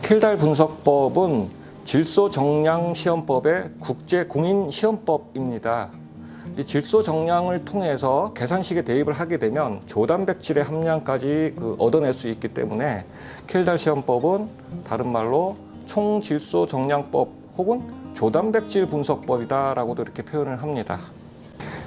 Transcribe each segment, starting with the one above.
킬달 분석법은 질소정량시험법의 국제공인시험법입니다. 이 질소정량을 통해서 계산식에 대입을 하게 되면 조단백질의 함량까지 얻어낼 수 있기 때문에 킬달 시험법은 다른 말로 총질소정량법 혹은 조단백질 분석법이다라고도 이렇게 표현을 합니다.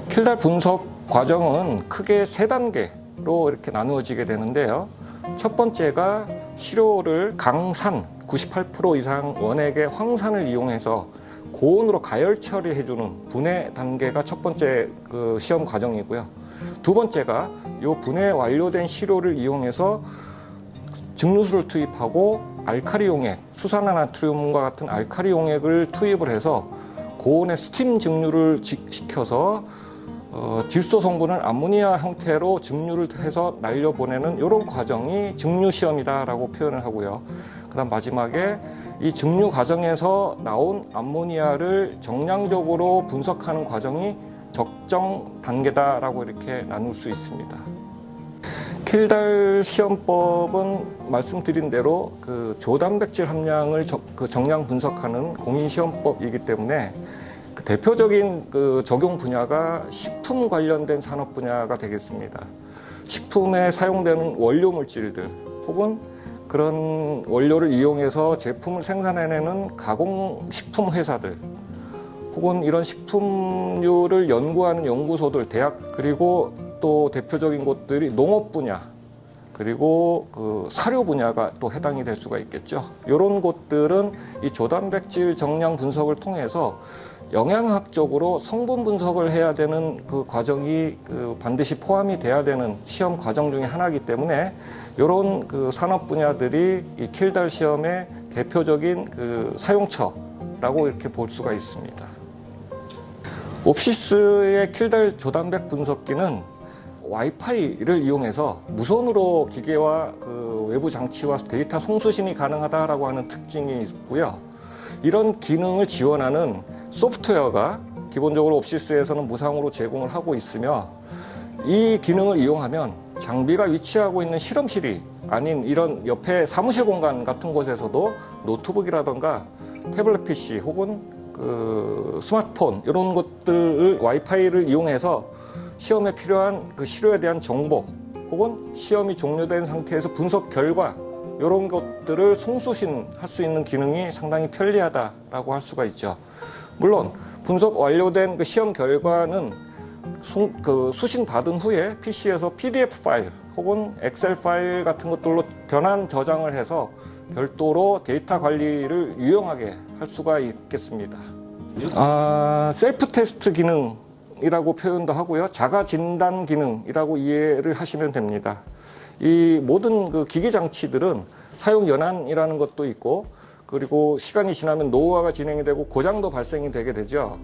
킬달 분석 과정은 크게 3단계로 이렇게 나누어지게 되는데요. 첫 번째가 시료를 강산 98% 이상 원액의 황산을 이용해서 고온으로 가열 처리해주는 분해 단계가 첫 번째 시험 과정이고요. 두 번째가 이 분해 완료된 시료를 이용해서 증류수를 투입하고 알칼리 용액, 수산화나트륨과 같은 알칼리 용액을 투입을 해서 고온의 스팀 증류를 시켜서 질소 성분을 암모니아 형태로 증류를 해서 날려보내는 이런 과정이 증류 시험이다라고 표현을 하고요. 그다음 마지막에 이 증류 과정에서 나온 암모니아를 정량적으로 분석하는 과정이 적정 단계다라고 이렇게 나눌 수 있습니다. 킬달 시험법은 말씀드린 대로 조단백질 함량을 정량 분석하는 공인시험법이기 때문에 대표적인 적용 분야가 식품 관련된 산업 분야가 되겠습니다. 식품에 사용되는 원료 물질들 혹은 그런 원료를 이용해서 제품을 생산해내는 가공식품 회사들 혹은 이런 식품류를 연구하는 연구소들, 대학, 그리고 또 대표적인 곳들이 농업 분야 그리고 사료 분야가 또 해당이 될 수가 있겠죠. 이런 곳들은 이 조단백질 정량 분석을 통해서 영양학적으로 성분 분석을 해야 되는 과정이 반드시 포함이 돼야 되는 시험 과정 중에 하나이기 때문에 이런 산업 분야들이 이 킬달 시험의 대표적인 사용처라고 이렇게 볼 수가 있습니다. 옵시스의 킬달 조단백 분석기는 와이파이를 이용해서 무선으로 기계와 외부 장치와 데이터 송수신이 가능하다라고 하는 특징이 있고요. 이런 기능을 지원하는 소프트웨어가 기본적으로 옵시스에서는 무상으로 제공을 하고 있으며 이 기능을 이용하면 장비가 위치하고 있는 실험실이 아닌 이런 옆에 사무실 공간 같은 곳에서도 노트북이라던가 태블릿 PC 혹은 스마트폰 이런 것들을 와이파이를 이용해서 시험에 필요한 시료에 대한 정보 혹은 시험이 종료된 상태에서 분석 결과 이런 것들을 송수신할 수 있는 기능이 상당히 편리하다라고 할 수가 있죠. 물론 분석 완료된 시험 결과는 수신 받은 후에 PC에서 PDF 파일 혹은 엑셀 파일 같은 것들로 변환 저장을 해서 별도로 데이터 관리를 유용하게 할 수가 있겠습니다. 셀프 테스트 기능이라고 표현도 하고요. 자가 진단 기능이라고 이해를 하시면 됩니다. 이 모든 기기 장치들은 사용 연한이라는 것도 있고 그리고 시간이 지나면 노후화가 진행이 되고 고장도 발생이 되게 되죠.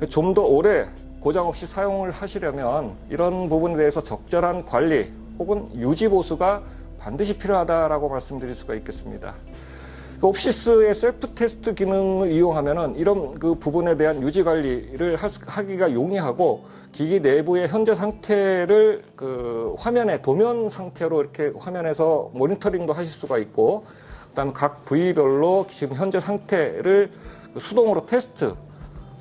좀 더 오래 고장 없이 사용을 하시려면 이런 부분에 대해서 적절한 관리 혹은 유지 보수가 반드시 필요하다라고 말씀드릴 수가 있겠습니다. 옵시스의 셀프 테스트 기능을 이용하면은 이런 부분에 대한 유지 관리를 하기가 용이하고 기기 내부의 현재 상태를 화면에 도면 상태로 이렇게 화면에서 모니터링도 하실 수가 있고 그다음에 각 부위별로 지금 현재 상태를 수동으로 테스트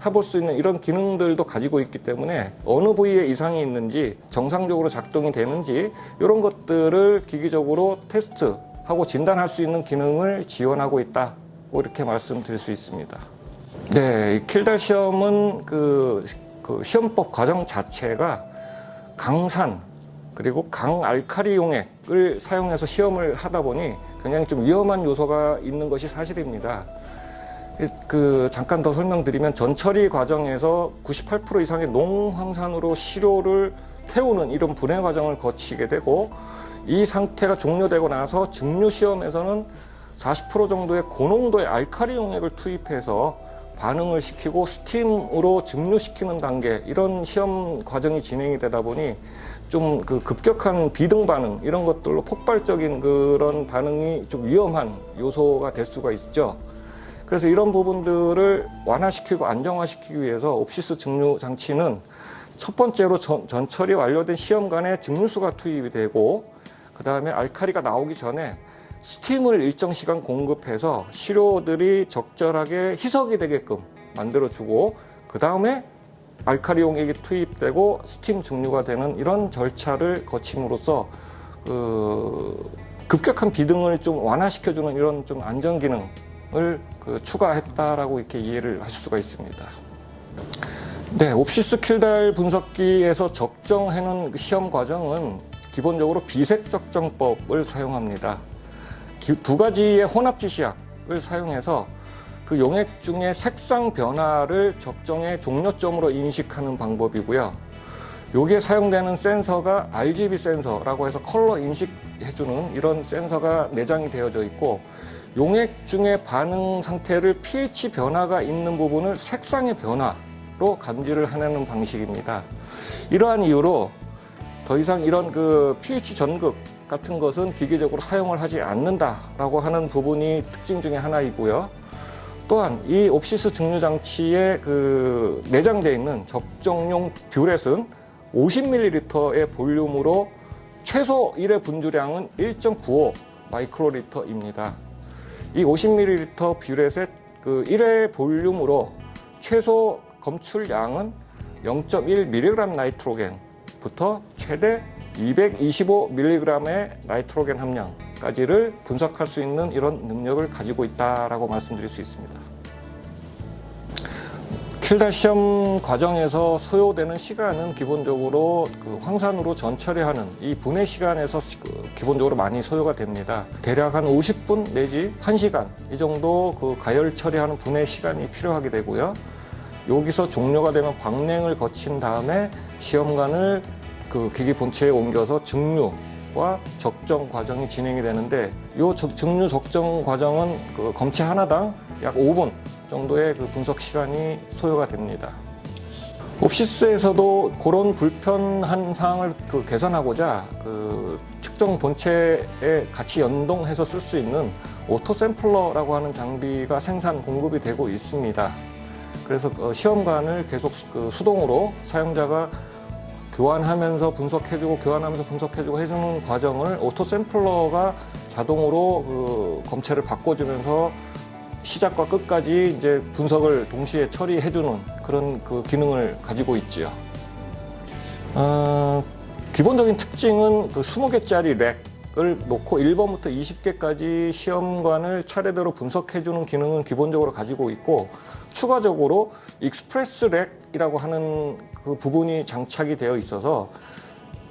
해볼 수 있는 이런 기능들도 가지고 있기 때문에 어느 부위에 이상이 있는지 정상적으로 작동이 되는지 이런 것들을 기기적으로 테스트하고 진단할 수 있는 기능을 지원하고 있다고 이렇게 말씀드릴 수 있습니다. 네, 이 킬달 시험은 시험법 과정 자체가 강산 그리고 강알칼리 용액을 사용해서 시험을 하다 보니 굉장히 좀 위험한 요소가 있는 것이 사실입니다. 잠깐 더 설명드리면 전처리 과정에서 98% 이상의 농황산으로 시료를 태우는 이런 분해 과정을 거치게 되고 이 상태가 종료되고 나서 증류 시험에서는 40% 정도의 고농도의 알칼리 용액을 투입해서 반응을 시키고 스팀으로 증류시키는 단계 이런 시험 과정이 진행이 되다 보니 좀 급격한 비등 반응 이런 것들로 폭발적인 그런 반응이 좀 위험한 요소가 될 수가 있죠. 그래서 이런 부분들을 완화시키고 안정화시키기 위해서 옵시스 증류 장치는 첫 번째로 전처리 완료된 시험관에 증류수가 투입이 되고 그 다음에 알칼리가 나오기 전에 스팀을 일정 시간 공급해서 시료들이 적절하게 희석이 되게끔 만들어주고 그 다음에 알칼리 용액이 투입되고 스팀 증류가 되는 이런 절차를 거침으로써 급격한 비등을 좀 완화시켜주는 이런 좀 안전 기능을 추가했다라고 이렇게 이해를 하실 수가 있습니다. 네, 옵시스 킬달 분석기에서 적정해놓은 시험 과정은 기본적으로 비색 적정법을 사용합니다. 두 가지의 혼합 지시약을 사용해서 그 용액 중에 색상 변화를 적정의 종료점으로 인식하는 방법이고요. 여기에 사용되는 센서가 RGB 센서라고 해서 컬러 인식해주는 이런 센서가 내장이 되어져 있고, 용액 중에 반응 상태를 pH 변화가 있는 부분을 색상의 변화로 감지를 해내는 방식입니다. 이러한 이유로 더 이상 이런 pH 전극 같은 것은 기계적으로 사용을 하지 않는다라고 하는 부분이 특징 중에 하나이고요. 또한 이 옵시스 증류 장치에 내장되어 있는 적정용 뷰렛은 50ml의 볼륨으로 최소 1회 분주량은 1.95 마이크로리터입니다. 이 50ml 뷰렛의 1회 볼륨으로 최소 검출량은 0.1mg 나이트로겐부터 최대 225mg의 나이트로겐 함량까지를 분석할 수 있는 이런 능력을 가지고 있다라고 말씀드릴 수 있습니다. 킬달 시험 과정에서 소요되는 시간은 기본적으로 황산으로 전처리하는 이 분해 시간에서 기본적으로 많이 소요가 됩니다. 대략 한 50분 내지 1시간 이 정도 가열 처리하는 분해 시간이 필요하게 되고요. 여기서 종료가 되면 광냉을 거친 다음에 시험관을 기기 본체에 옮겨서 증류와 적정 과정이 진행이 되는데, 이 증류 적정 과정은 검체 하나당 약 5분 정도의 분석 시간이 소요가 됩니다. 옵시스에서도 그런 불편한 사항을 개선하고자 측정 본체에 같이 연동해서 쓸 수 있는 오토 샘플러라고 하는 장비가 생산 공급이 되고 있습니다. 그래서 시험관을 계속 수동으로 사용자가 교환하면서 분석해주고 교환하면서 분석해주고 해주는 과정을 오토 샘플러가 자동으로 검체를 바꿔주면서 시작과 끝까지 이제 분석을 동시에 처리해주는 그런 기능을 가지고 있지요. 기본적인 특징은 20개짜리 렉을 놓고 1번부터 20개까지 시험관을 차례대로 분석해주는 기능은 기본적으로 가지고 있고, 추가적으로 익스프레스 렉이라고 하는 부분이 장착이 되어 있어서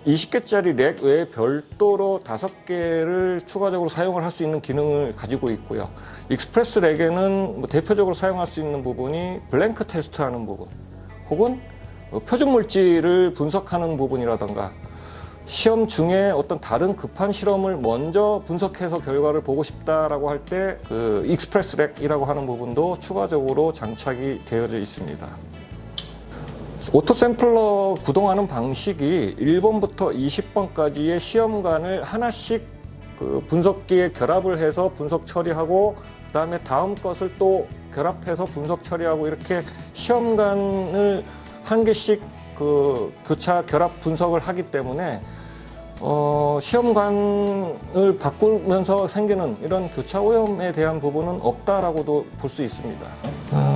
20개짜리 렉 외에 별도로 5개를 추가적으로 사용을 할 수 있는 기능을 가지고 있고요. 익스프레스 렉에는 대표적으로 사용할 수 있는 부분이 블랭크 테스트하는 부분, 혹은 표준 물질을 분석하는 부분이라던가, 시험 중에 어떤 다른 급한 실험을 먼저 분석해서 결과를 보고 싶다라고 할 때 익스프레스 렉이라고 하는 부분도 추가적으로 장착이 되어져 있습니다. 오토 샘플러 구동하는 방식이 1번부터 20번까지의 시험관을 하나씩 분석기에 결합을 해서 분석 처리하고, 그 다음에 다음 것을 또 결합해서 분석 처리하고, 이렇게 시험관을 한 개씩 교차 결합 분석을 하기 때문에 시험관을 바꾸면서 생기는 이런 교차 오염에 대한 부분은 없다라고도 볼 수 있습니다.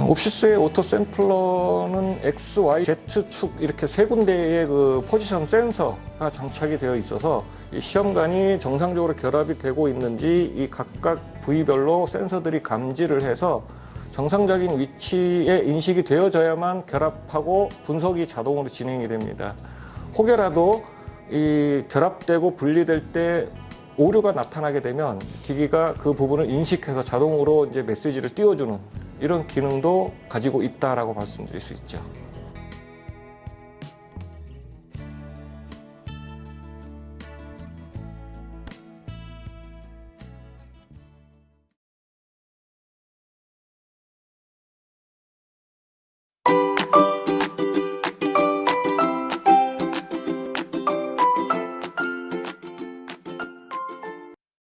옵시스의 오토 샘플러는 X, Y, Z축 이렇게 세 군데의 포지션 센서가 장착이 되어 있어서 이 시험관이 정상적으로 결합이 되고 있는지 이 각각 부위별로 센서들이 감지를 해서 정상적인 위치에 인식이 되어져야만 결합하고 분석이 자동으로 진행이 됩니다. 혹여라도 이 결합되고 분리될 때 오류가 나타나게 되면 기기가 그 부분을 인식해서 자동으로 이제 메시지를 띄워주는 이런 기능도 가지고 있다라고 말씀드릴 수 있죠.